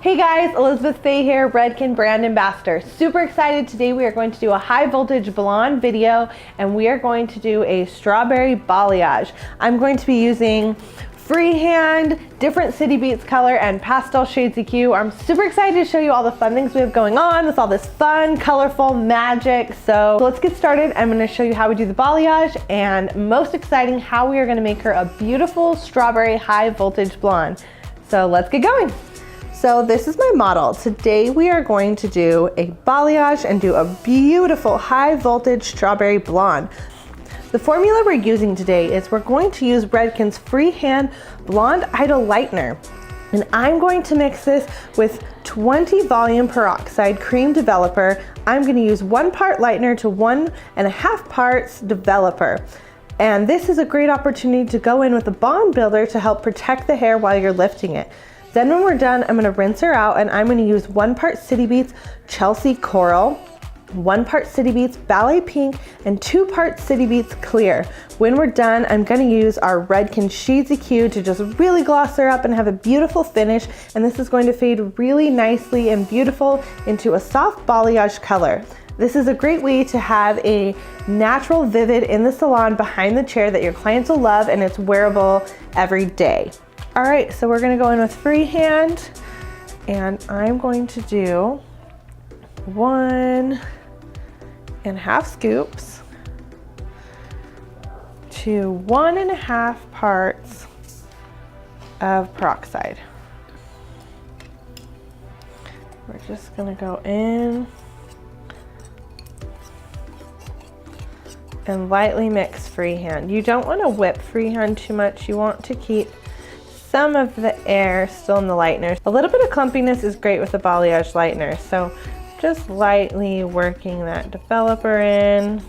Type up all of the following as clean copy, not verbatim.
Hey guys, Elizabeth Faye here, Redken brand ambassador. Super excited. Today we are going to do a high voltage blonde video and we are going to do a strawberry balayage. I'm going to be using freehand, different City Beats color, and pastel shades EQ. I'm super excited to show you all the fun things we have going on with all this fun, colorful magic. So let's get started. I'm going to show you how we do the balayage and most exciting, how we are going to make her a beautiful strawberry high voltage blonde. So let's get going. So this is my model. Today we are going to do a balayage and do a beautiful high voltage strawberry blonde. The formula we're using today is we're going to use Redken's freehand blonde idol lightener. And I'm going to mix this with 20 volume peroxide cream developer. I'm going to use 1 part lightener to 1.5 parts developer. And this is a great opportunity to go in with a bond builder to help protect the hair while you're lifting it. Then when we're done, I'm gonna rinse her out and I'm gonna use 1 part City Beats Chelsea Coral, 1 part City Beats Ballet Pink, and 2 parts City Beats Clear. When we're done, I'm gonna use our Redken Shades EQ to just really gloss her up and have a beautiful finish. And this is going to fade really nicely and beautiful into a soft balayage color. This is a great way to have a natural vivid in the salon behind the chair that your clients will love, and it's wearable every day. All right, so we're gonna go in with freehand, and I'm going to do 1.5 scoops to 1.5 parts of peroxide. We're just gonna go in and lightly mix freehand. You don't wanna whip freehand too much. You want to keep some of the air still in the lightener. A little bit of clumpiness is great with the balayage lightener, so just lightly working that developer in.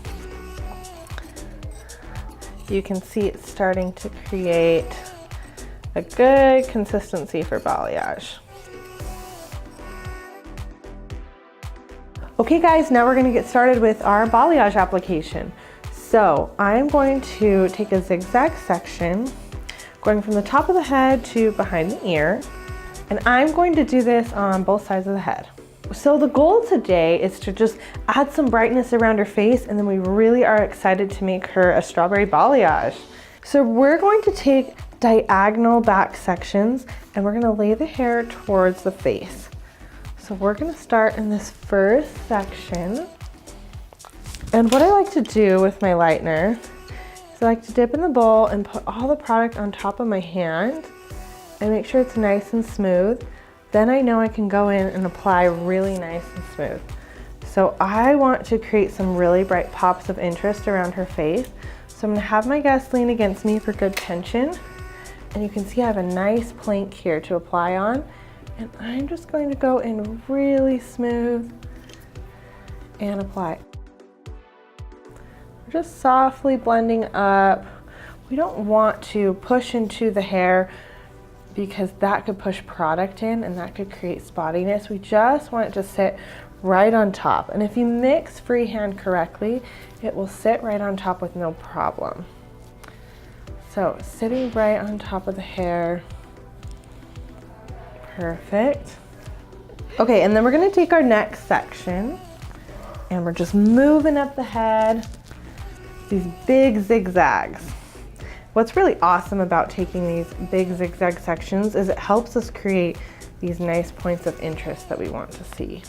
You can see it's starting to create a good consistency for balayage. Okay guys, now we're gonna get started with our balayage application. So I'm going to take a zigzag section going from the top of the head to behind the ear. And I'm going to do this on both sides of the head. So the goal today is to just add some brightness around her face, and then we really are excited to make her a strawberry balayage. So we're going to take diagonal back sections and we're gonna lay the hair towards the face. So we're gonna start in this first section. And what I like to do with my lightener, I like to dip in the bowl and put all the product on top of my hand and make sure it's nice and smooth. Then I know I can go in and apply really nice and smooth. So I want to create some really bright pops of interest around her face. So I'm gonna have my guest lean against me for good tension. And you can see I have a nice plank here to apply on. And I'm just going to go in really smooth and apply. Just softly blending up. We don't want to push into the hair because that could push product in and that could create spottiness. We just want it to sit right on top. And if you mix freehand correctly, it will sit right on top with no problem. So sitting right on top of the hair. Perfect. Okay, and then we're gonna take our next section and we're just moving up the head. These big zigzags. What's really awesome about taking these big zigzag sections is it helps us create these nice points of interest that we want to see.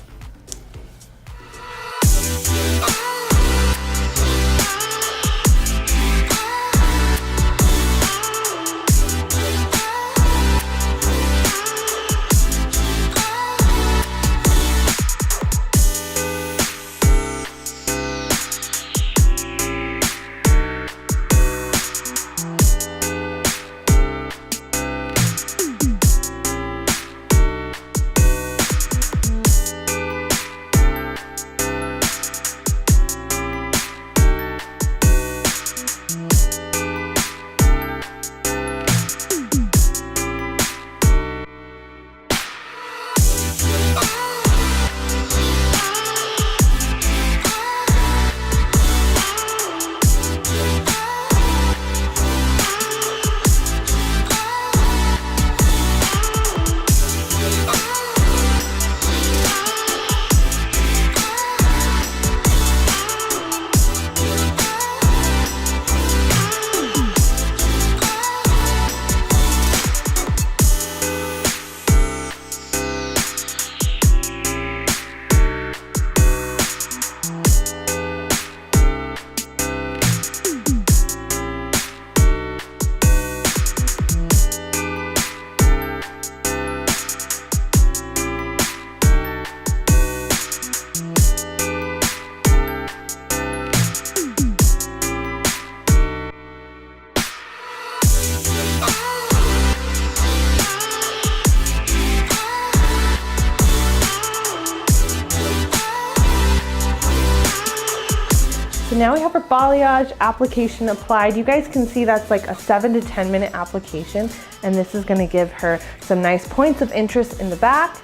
now we have our balayage application applied. You guys can see that's like a 7 to 10 minute application, and this is gonna give her some nice points of interest in the back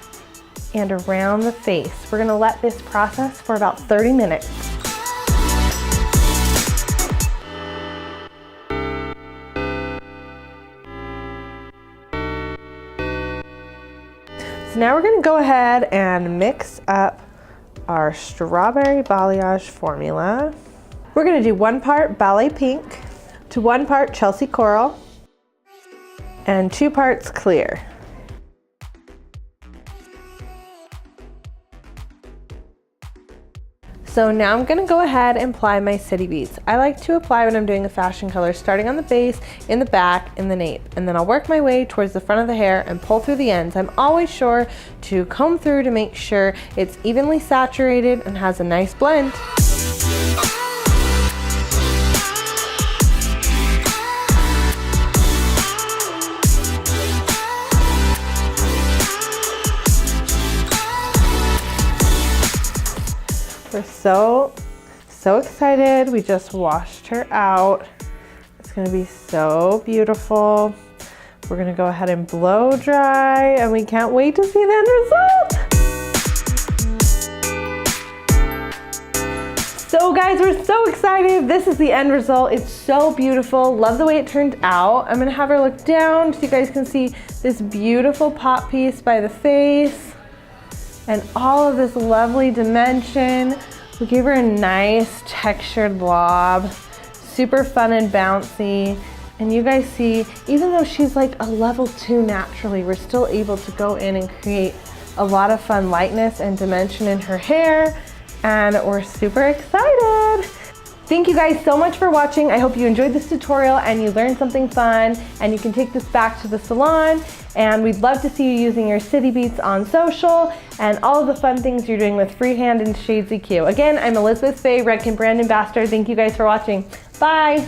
and around the face. We're gonna let this process for about 30 minutes. So now we're gonna go ahead and mix up our strawberry balayage formula. We're gonna do 1 part Ballet Pink to 1 part Chelsea Coral and 2 parts clear. So now I'm gonna go ahead and apply my City Beats. I like to apply when I'm doing a fashion color, starting on the base, in the back, in the nape, and then I'll work my way towards the front of the hair and pull through the ends. I'm always sure to comb through to make sure it's evenly saturated and has a nice blend. We're so excited. We just washed her out. It's gonna be so beautiful. We're gonna go ahead and blow dry, and we can't wait to see the end result. So guys, we're so excited. This is the end result. It's so beautiful. Love the way it turned out. I'm gonna have her look down so you guys can see this beautiful pop piece by the face and all of this lovely dimension. We gave her a nice textured lob, super fun and bouncy. And you guys see, even though she's like a level 2 naturally, we're still able to go in and create a lot of fun lightness and dimension in her hair. And we're super excited. Thank you guys so much for watching. I hope you enjoyed this tutorial and you learned something fun, and you can take this back to the salon, and we'd love to see you using your City Beats on social and all of the fun things you're doing with Freehand and Shades EQ. Again, I'm Elizabeth Faye, Redken Brand Ambassador. Thank you guys for watching. Bye.